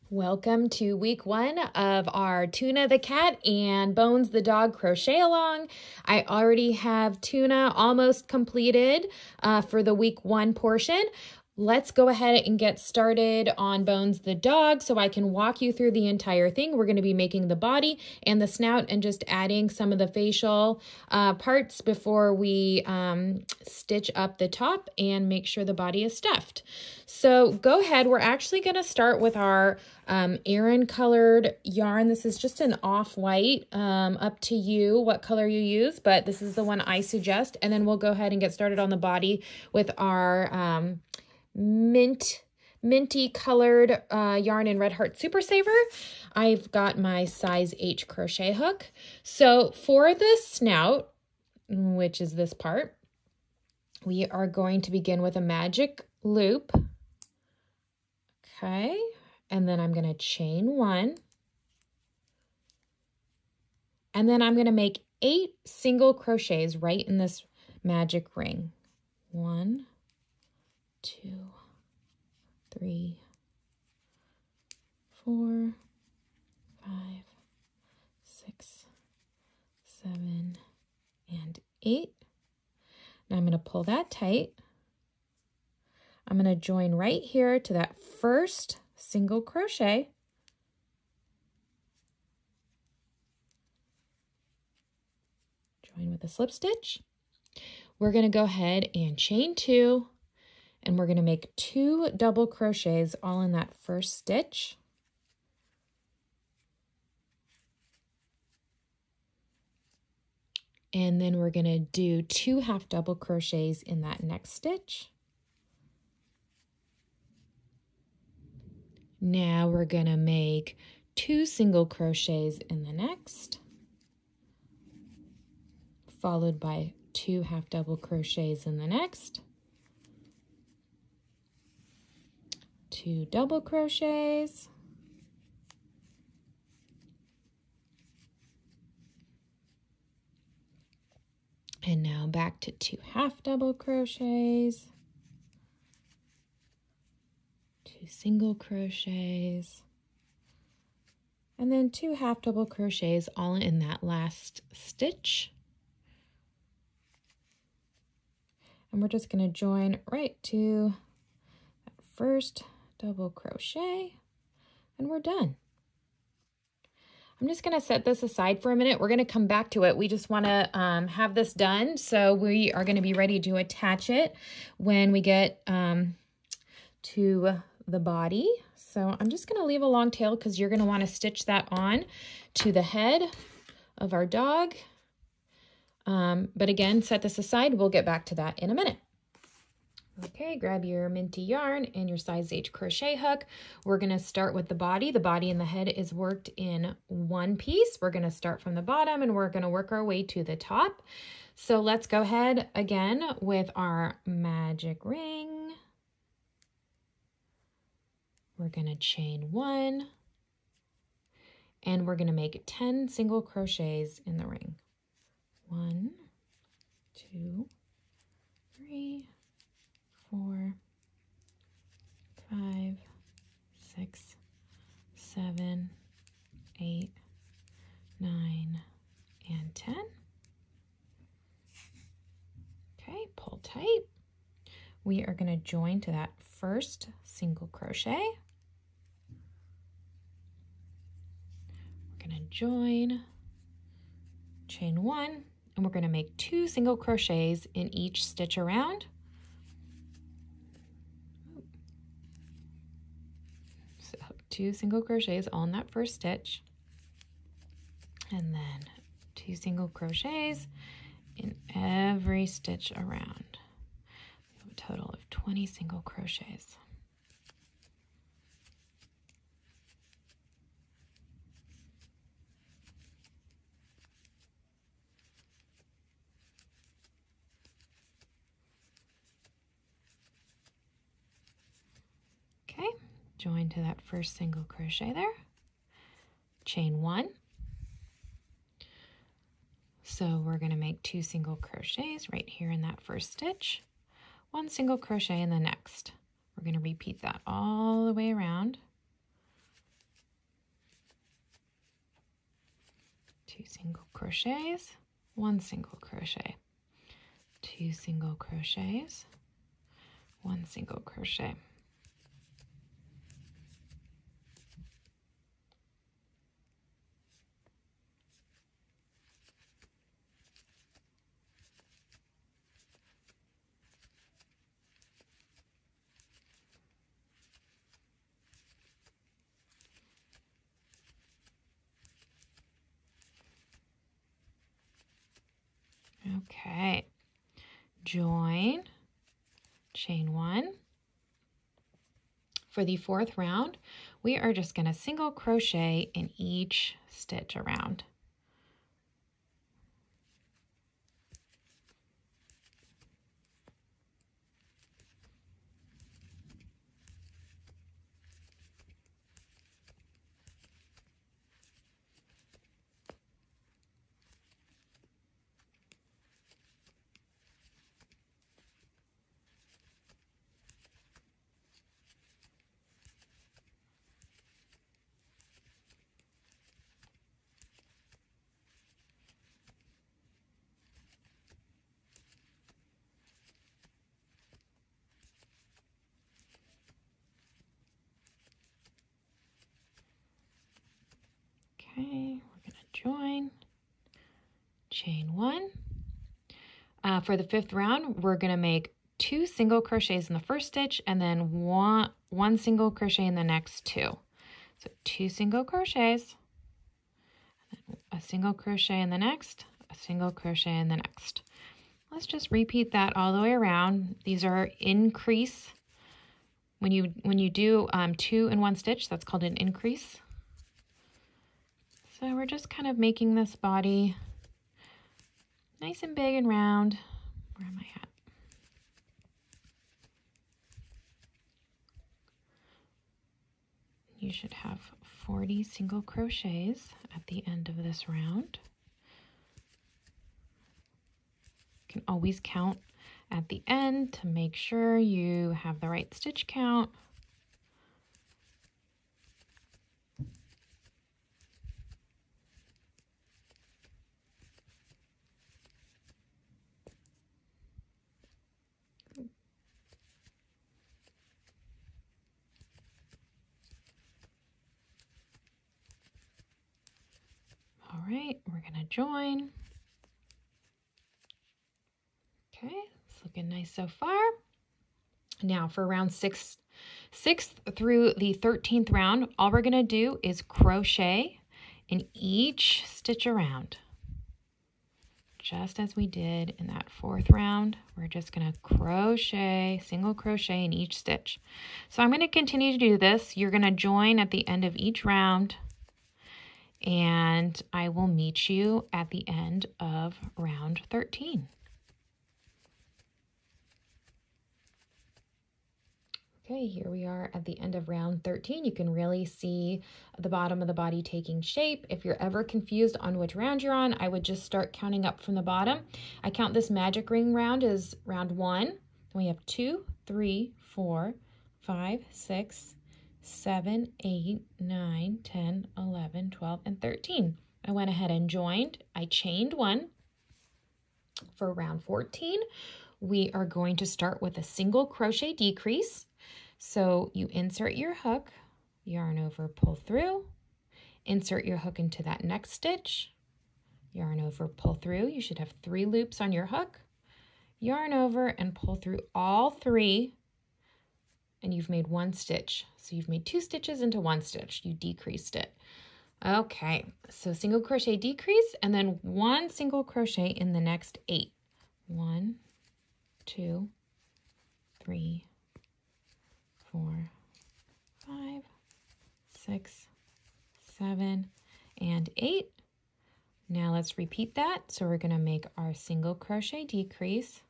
Welcome to week 1 of our Tuna the cat and Bones the dog crochet along. I already have Tuna almost completed for the week 1 portion. Let's go ahead and get started on Bones the dog so I can walk you through the entire thing. We're going to be making the body and the snout and just adding some of the facial parts before we stitch up the top and make sure the body is stuffed. So go ahead. We're actually going to start with our Aran colored yarn. This is just an off-white, up to you what color you use, but this is the one I suggest. And then we'll go ahead and get started on the body with our minty colored yarn in Red Heart Super Saver. I've got my size H crochet hook. So for the snout, which is this part, we are going to begin with a magic loop. Okay, and then I'm going to chain 1. And then I'm going to make 8 single crochets right in this magic ring. 1, 2, 3, 4, 5, 6, 7, and 8. Now I'm going to pull that tight. I'm going to join right here to that first single crochet. Join with a slip stitch. We're going to go ahead and chain 2. And we're going to make 2 double crochets all in that first stitch. And then we're going to do 2 half double crochets in that next stitch. Now we're going to make 2 single crochets in the next, followed by 2 half double crochets in the next. 2 double crochets, and now back to 2 half double crochets, 2 single crochets, and then 2 half double crochets all in that last stitch. And we're just going to join right to that first double crochet, and we're done. I'm just going to set this aside for a minute. We're going to come back to it. We just want to have this done, so we are going to be ready to attach it when we get to the body. So I'm just going to leave a long tail because you're going to want to stitch that on to the head of our dog. But again, set this aside. We'll get back to that in a minute. Okay, grab your minty yarn and your size H crochet hook. We're going to start with the body. The body and the head is worked in one piece. We're going to start from the bottom and we're going to work our way to the top. So let's go ahead again with our magic ring. We're going to chain 1 and we're going to make 10 single crochets in the ring. 1, 2, 3, 4, 5, 6, 7, 8, 9, and 10. Okay, pull tight. We are going to join to that first single crochet. We're going to join, chain 1, and we're going to make 2 single crochets in each stitch around. So 2 single crochets all in that first stitch, and then 2 single crochets in every stitch around. We have a total of 20 single crochets. Okay, join to that first single crochet there, chain 1. So we're going to make 2 single crochets right here in that first stitch, 1 single crochet in the next. We're going to repeat that all the way around. single crochets, 1 single crochet, 2 single crochets, 1 single crochet. Okay, join, chain 1. For the 4th round, we are just going to single crochet in each stitch around. Okay, we're going to join, chain 1. For the 5th round, we're going to make 2 single crochets in the first stitch and then one single crochet in the next 2. So 2 single crochets, a single crochet in the next, a single crochet in the next. Let's just repeat that all the way around. These are increase. When you do 2 in 1 stitch, that's called an increase. So we're just kind of making this body nice and big and round. Where am I at? You should have 40 single crochets at the end of this round. You can always count at the end to make sure you have the right stitch count. All right, we're going to join. Okay, it's looking nice so far. Now for round 6th through the 13th round, all we're going to do is crochet in each stitch around. Just as we did in that 4th round, we're just going to crochet, single crochet in each stitch. So I'm going to continue to do this. You're going to join at the end of each round, and I will meet you at the end of round 13. Okay, here we are at the end of round 13. You can really see the bottom of the body taking shape. If you're ever confused on which round you're on, I would just start counting up from the bottom. I count this magic ring round as round 1. Then we have 2, 3, 4, 5, 6, 7, 8, 9, 10, 11, 12, and 13. I went ahead and joined. I chained 1. For round 14, we are going to start with a single crochet decrease. So you insert your hook, yarn over, pull through, insert your hook into that next stitch, yarn over, pull through. You should have 3 loops on your hook, yarn over and pull through all 3, and you've made 1 stitch. So you've made 2 stitches into 1 stitch. You decreased it. Okay, so single crochet decrease and then 1 single crochet in the next 8. 1, 2, 3, 4, 5, 6, 7, and 8. Now let's repeat that. So we're going to make our single crochet decrease.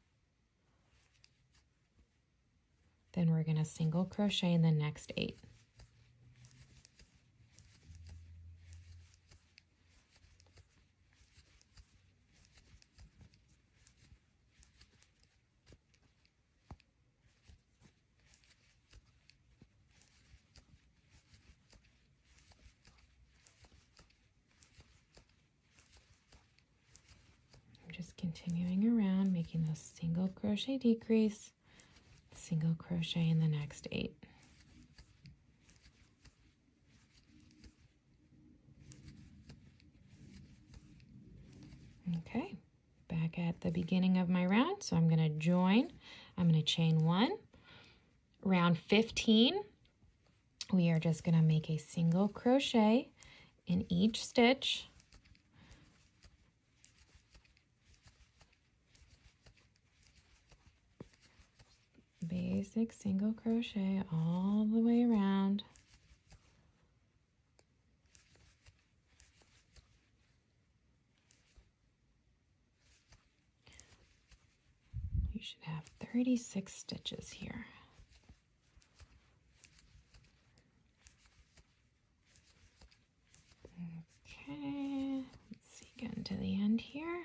Then we're going to single crochet in the next 8. just continuing around, making those single crochet decrease, single crochet in the next 8. Okay, back at the beginning of my round, so I'm going to join, I'm going to chain 1. Round 15, we are just going to make a single crochet in each stitch. Basic single crochet all the way around. You should have 36 stitches here. Okay, let's see, getting to the end here.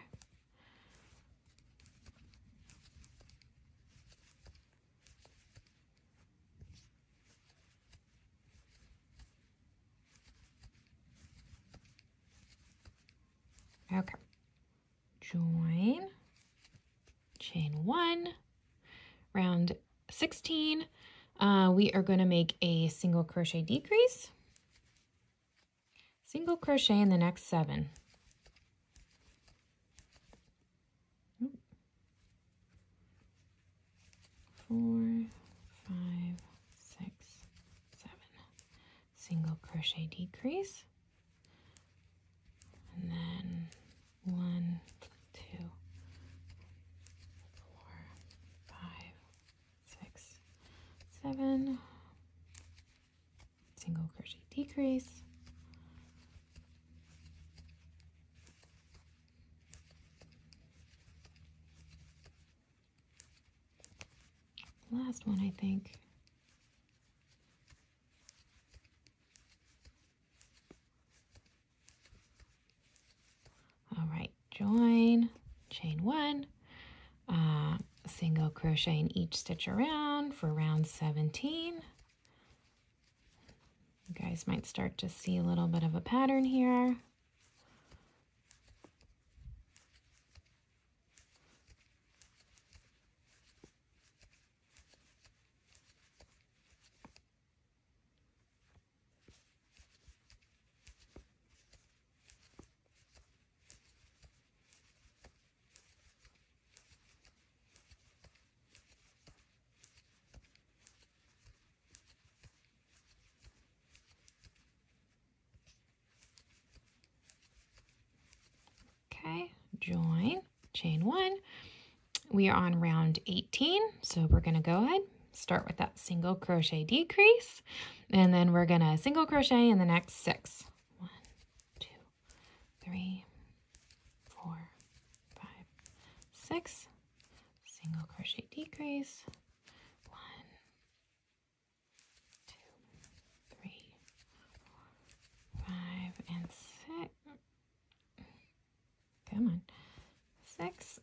Okay, join, chain 1, round 16, we are going to make a single crochet decrease, single crochet in the next 7. 4, 5, 6, 7, single crochet decrease, and then 1, 2, 4, 5, 6, 7, single crochet decrease, last one, I think. All right, join, chain 1, single crochet in each stitch around for round 17. You guys might start to see a little bit of a pattern here. Okay, join, chain 1. We are on round 18, so we're going to go ahead, start with that single crochet decrease, and then we're going to single crochet in the next 6. 1, 2, 3, 4, 5, 6, single crochet decrease, 1, 2, 3, 4, 5, and 6. Come on, 6.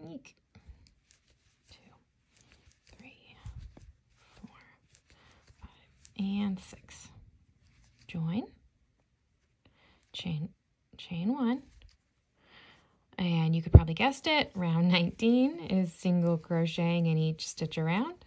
Eek. 2, 3, 4, 5, and 6. Join, chain 1. And you could probably guessed it, round 19 is single crocheting in each stitch around.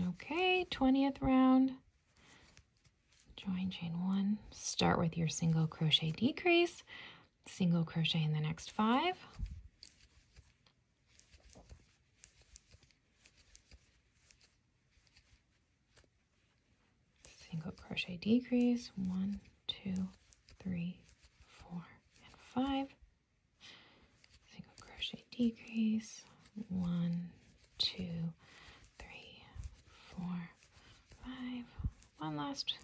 Okay, 20th round, join chain 1, start with your single crochet decrease, single crochet in the next 5, single crochet decrease, 1, 2, 3, 4, and 5, decrease, 1, 2, 3, 4, 5. One last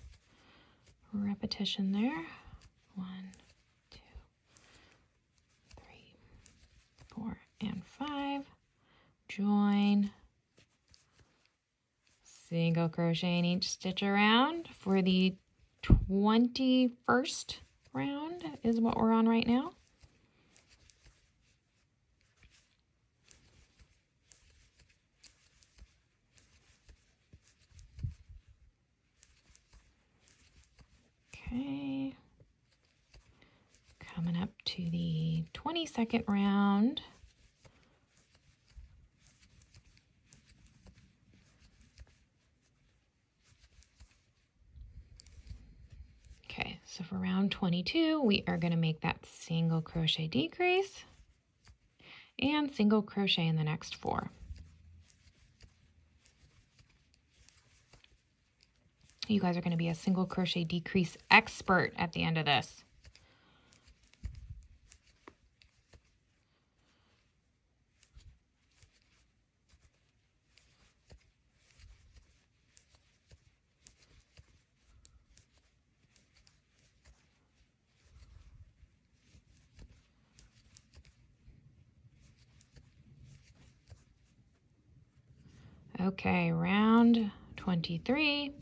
repetition there. 1, 2, 3, 4, and 5. Join, single crochet in each stitch around for the 21st round is what we're on right now. Okay, coming up to the 22nd round. Okay, so for round 22, we are going to make that single crochet decrease and single crochet in the next 4. You guys are going to be a single crochet decrease expert at the end of this. Okay, round 23.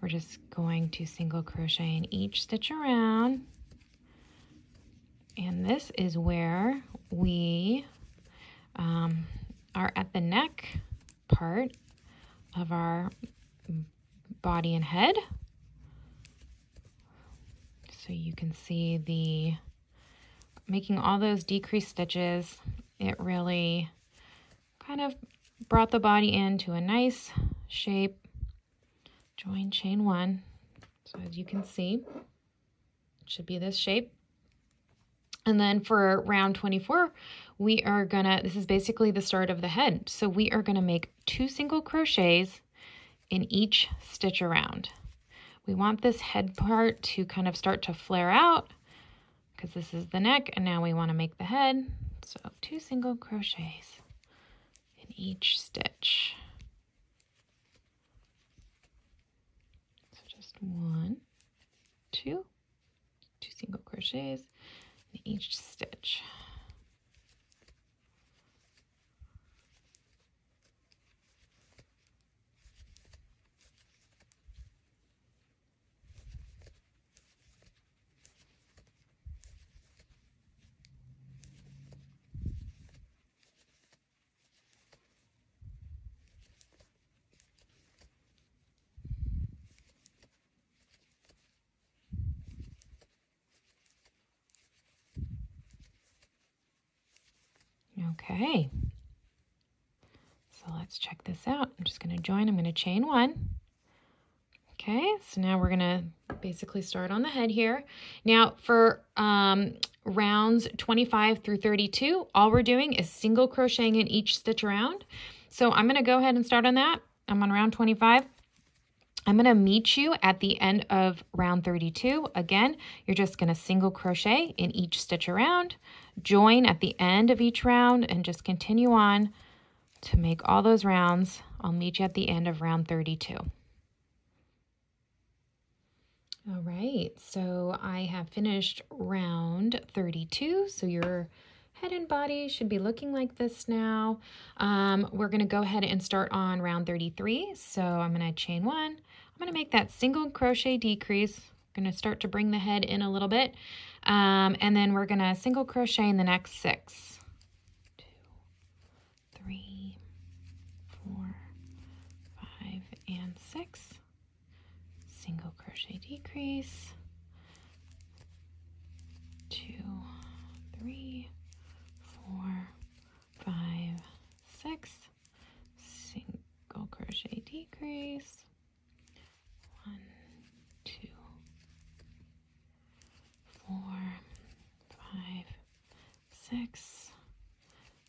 We're just going to single crochet in each stitch around. And this is where we are at the neck part of our body and head. So you can see the making all those decreased stitches, it really kind of brought the body into a nice shape. Join chain 1. So as you can see, it should be this shape. And then for round 24, we are gonna, this is basically the start of the head. So we are gonna make 2 single crochets in each stitch around. We want this head part to kind of start to flare out because this is the neck, and now we want to make the head. So 2 single crochets in each stitch. So just 1, 2, 2 single crochets in each stitch. Okay, so let's check this out. I'm just going to join. I'm going to chain 1. Okay, so now we're going to basically start on the head here. Now for rounds 25 through 32, all we're doing is single crocheting in each stitch around. So I'm going to go ahead and start on that. I'm on round 25. I'm going to meet you at the end of round 32. Again, you're just going to single crochet in each stitch around, join at the end of each round, and just continue on to make all those rounds. I'll meet you at the end of round 32. All right, so I have finished round 32. So your head and body should be looking like this now. We're going to go ahead and start on round 33. So I'm going to chain 1. I'm going to make that single crochet decrease. I'm going to start to bring the head in a little bit. And then we're going to single crochet in the next 6. 2, 3, 4, 5, and 6. Single crochet decrease. 2, 3, 4, 5, 6. Single crochet decrease. 1, 2, 4, 5, 6.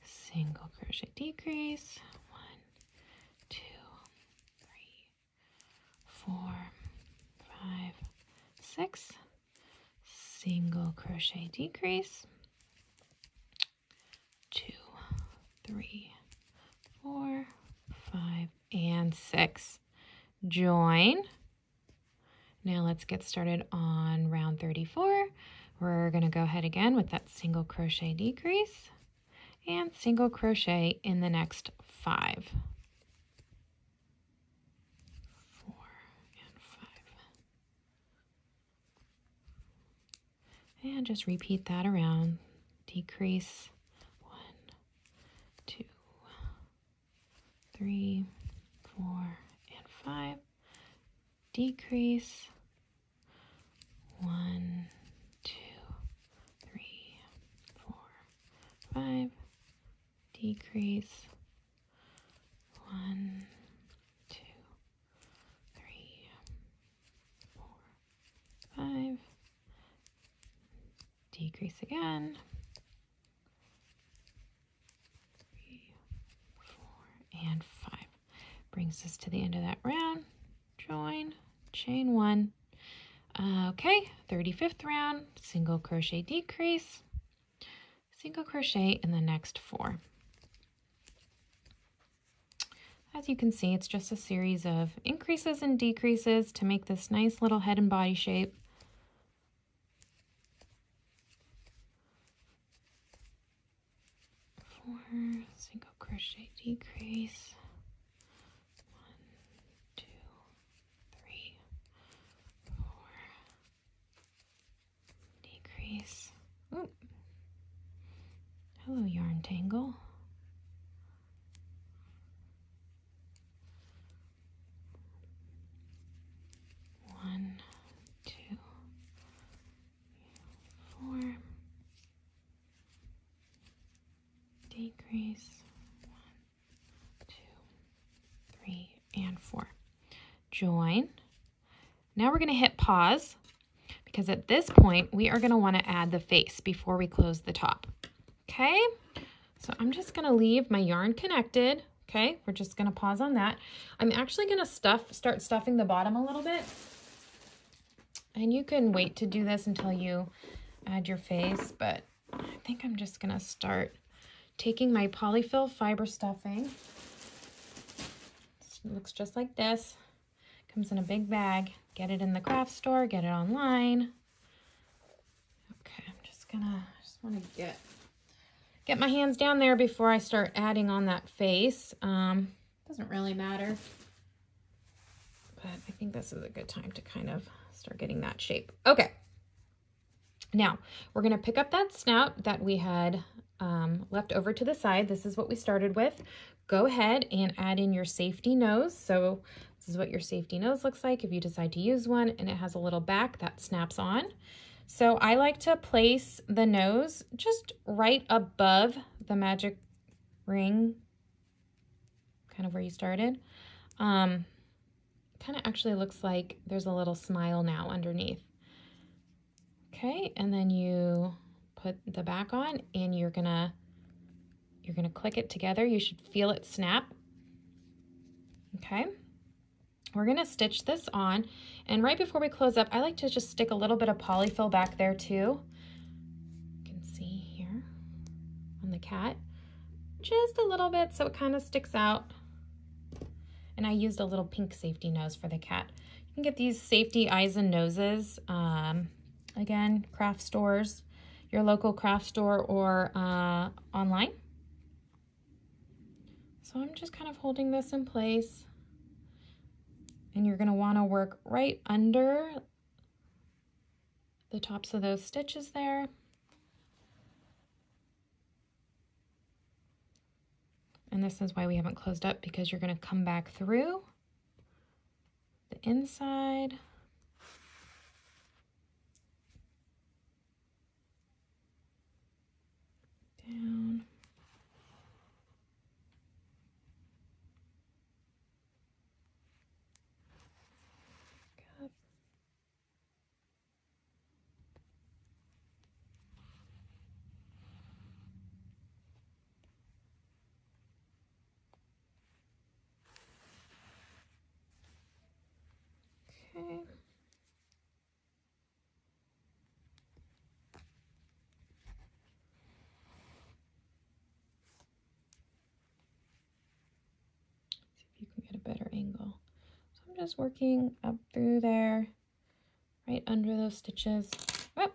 Single crochet decrease. 1, 2, 3, 4, 5, 6. Single crochet decrease. 2, 3, 4, 5, and 6. Join. Now let's get started on round 34. We're going to go ahead again with that single crochet decrease and single crochet in the next 5. 4 and 5. And just repeat that around. Decrease 1, 2, 3, 4, and 5. Decrease 1, 2, 3, 4, 5. Decrease 1, 2, 3, 4, 5. Decrease again. 3, 4, and 5. Brings us to the end of that round. Join, chain 1. Okay, 35th round, single crochet decrease, single crochet in the next 4. As you can see, it's just a series of increases and decreases to make this nice little head and body shape. Four, single crochet decrease. 1, 2, 3, 4. Decrease. Oop. Hello, yarn tangle. 1, 2, 4. Decrease 1, 2, 3, and 4. Join. Now we're going to hit pause because at this point we are going to want to add the face before we close the top. Okay, so I'm just going to leave my yarn connected. Okay, we're just going to pause on that. I'm actually going to start stuffing the bottom a little bit. And you can wait to do this until you add your face, but I think I'm just going to start taking my polyfill fiber stuffing. It looks just like this. Comes in a big bag. Get it in the craft store, get it online. Okay, I'm just want to get my hands down there before I start adding on that face. Doesn't really matter, but I think this is a good time to kind of start getting that shape. Okay, now we're going to pick up that snout that we had left over to the side. This is what we started with. Go ahead and add in your safety nose. So this is what your safety nose looks like if you decide to use one, and it has a little back that snaps on. So I like to place the nose just right above the magic ring, kind of where you started. Kind of actually looks like there's a little smile now underneath. Okay, and then you put the back on and you're gonna click it together. You should feel it snap. Okay, we're gonna stitch this on, and right before we close up, I like to just stick a little bit of polyfill back there too. You can see here on the cat, just a little bit so it kind of sticks out. And I used a little pink safety nose for the cat. You can get these safety eyes and noses, again, craft stores, your local craft store, or online. So I'm just kind of holding this in place. And you're going to want to work right under the tops of those stitches there. And this is why we haven't closed up, because you're going to come back through the inside. Down. Up. Okay. better angle. So I'm just working up through there, right under those stitches. Oh.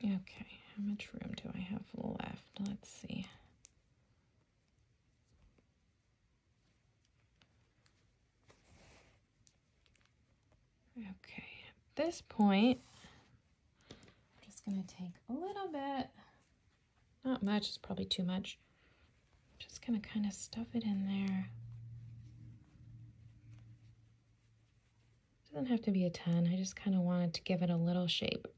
Okay, how much room do I have left? Let's see. Okay, at this point, I'm just going to take a little bit, not much, it's probably too much. I'm just going to kind of stuff it in there. Doesn't have to be a ton, I just kind of wanted to give it a little shape.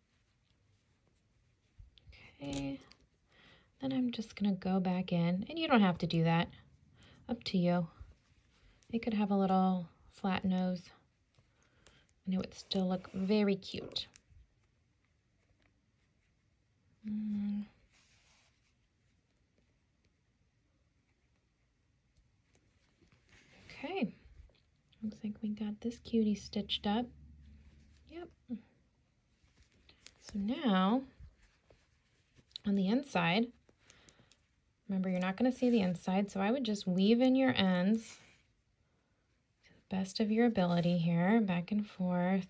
Okay, then I'm just going to go back in, and you don't have to do that, up to you. It could have a little flat nose, and it would still look very cute. Okay, looks like we got this cutie stitched up. Yep. So now, on the inside, remember you're not going to see the inside, so I would just weave in your ends to the best of your ability here, back and forth,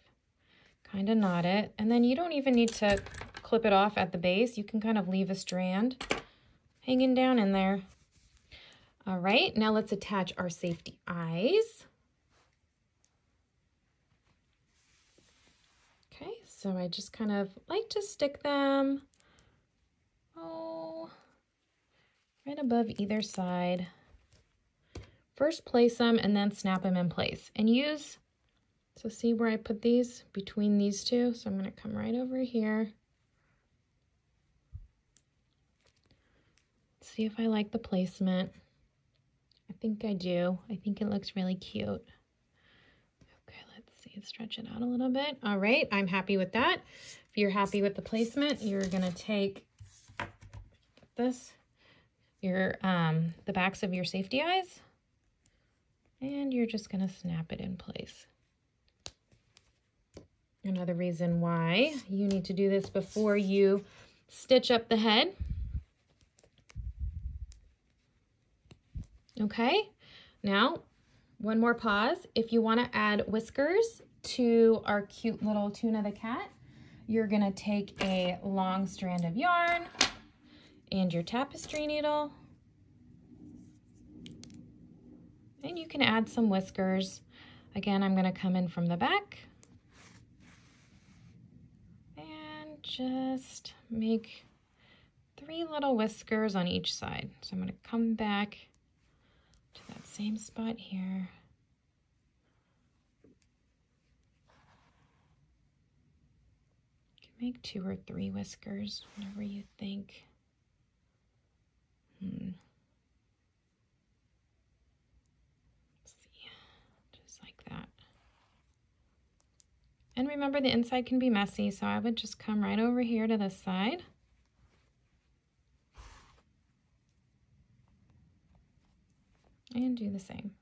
kind of knot it, and then you don't even need to clip it off at the base. You can kind of leave a strand hanging down in there. All right, now let's attach our safety eyes. Okay, so I just kind of like to stick them, right above either side. First place them and then snap them in place. And use, so see where I put these? Between these two. So I'm going to come right over here. See if I like the placement. I think I do. I think it looks really cute. Okay, let's see. Stretch it out a little bit. All right, I'm happy with that. If you're happy with the placement, you're going to take this, the backs of your safety eyes, and you're just going to snap it in place. Another reason why you need to do this before you stitch up the head. Okay, now one more pause. If you want to add whiskers to our cute little Tuna the cat, you're going to take a long strand of yarn and your tapestry needle, and you can add some whiskers. Again, I'm going to come in from the back and just make 3 little whiskers on each side. So I'm going to come back to that same spot here. You can make 2 or 3 whiskers, whatever you think. Let's see, just like that. And remember, the inside can be messy, so I would just come right over here to this side. And do the same.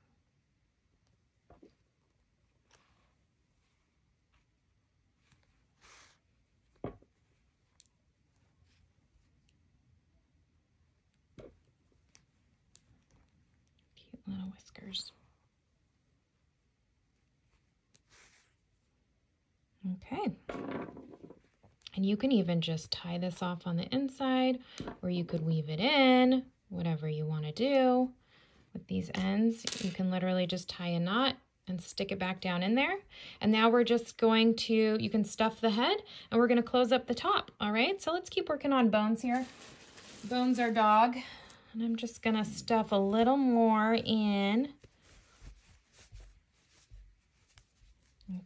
Cute little whiskers. Okay. And you can even just tie this off on the inside, or you could weave it in, whatever you want to do. With these ends, you can literally just tie a knot and stick it back down in there. And now we're just going to, you can stuff the head, and we're going to close up the top. All right, so let's keep working on Bones here. Bones our dog, and I'm just going to stuff a little more in.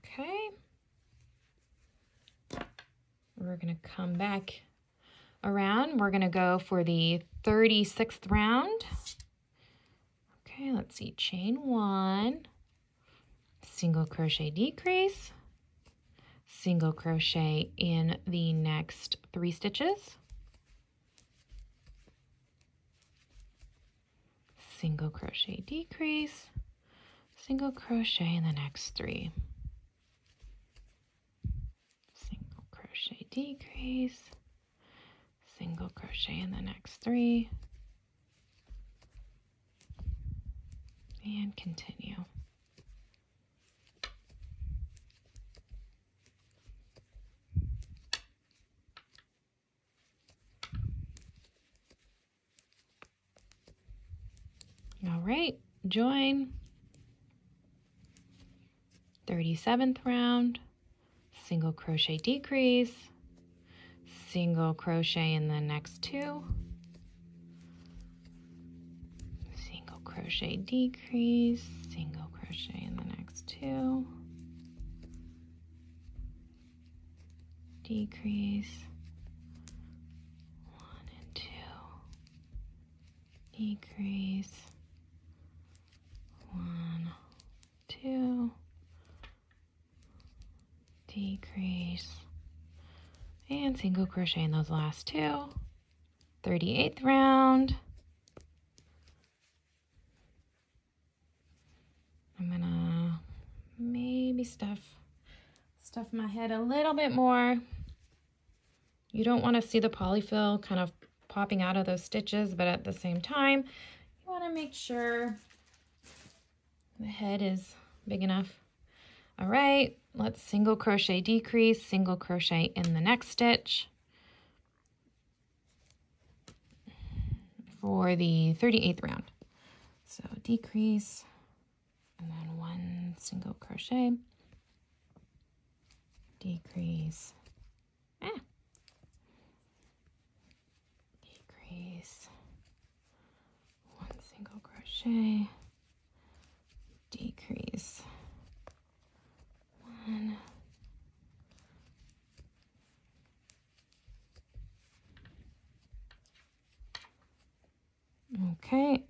Okay. We're going to come back around. We're going to go for the 36th round. Okay, let's see, chain 1, single crochet decrease, single crochet in the next 3 stitches, single crochet decrease, single crochet in the next 3, single crochet decrease, single crochet in the next 3, and continue. All right, join. 37th round, single crochet decrease, single crochet in the next 2, single crochet decrease, single crochet in the next 2, decrease, 1 and 2, decrease, 1, 2, decrease, and single crochet in those last 2. 38th round. I'm gonna maybe stuff my head a little bit more. You don't want to see the polyfill kind of popping out of those stitches, but at the same time, you want to make sure the head is big enough. All right, let's single crochet decrease, single crochet in the next stitch for the 38th round. So decrease, and then 1 single crochet, decrease, decrease, 1 single crochet, decrease, 1, okay,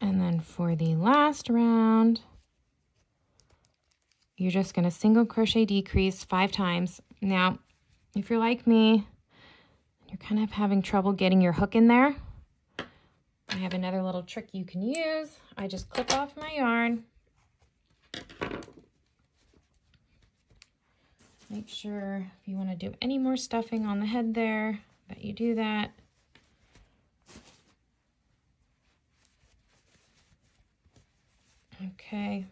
and then for the last round, you're just going to single crochet decrease 5 times. Now, if you're like me, you're kind of having trouble getting your hook in there, I have another little trick you can use. I just clip off my yarn. Make sure if you want to do any more stuffing on the head there, that you do that. Okay.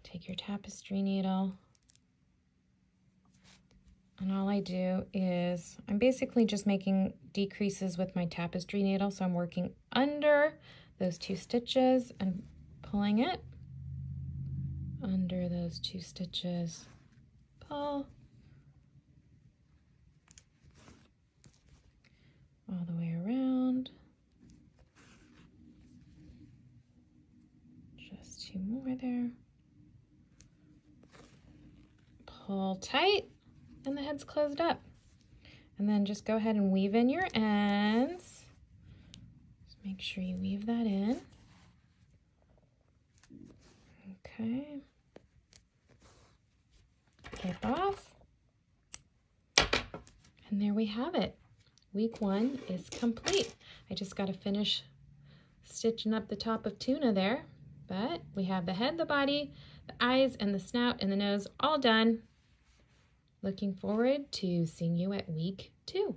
Take your tapestry needle. And all I do is, I'm basically just making decreases with my tapestry needle. So I'm working under those 2 stitches and pulling it. Under those 2 stitches, pull. All the way around. Just 2 more there. Pull tight. And the head's closed up. And then just go ahead and weave in your ends. Just make sure you weave that in. Okay. Clip off. And there we have it. Week 1 is complete. I just got to finish stitching up the top of Tuna there. But we have the head, the body, the eyes, and the snout, and the nose all done. Looking forward to seeing you at week 2.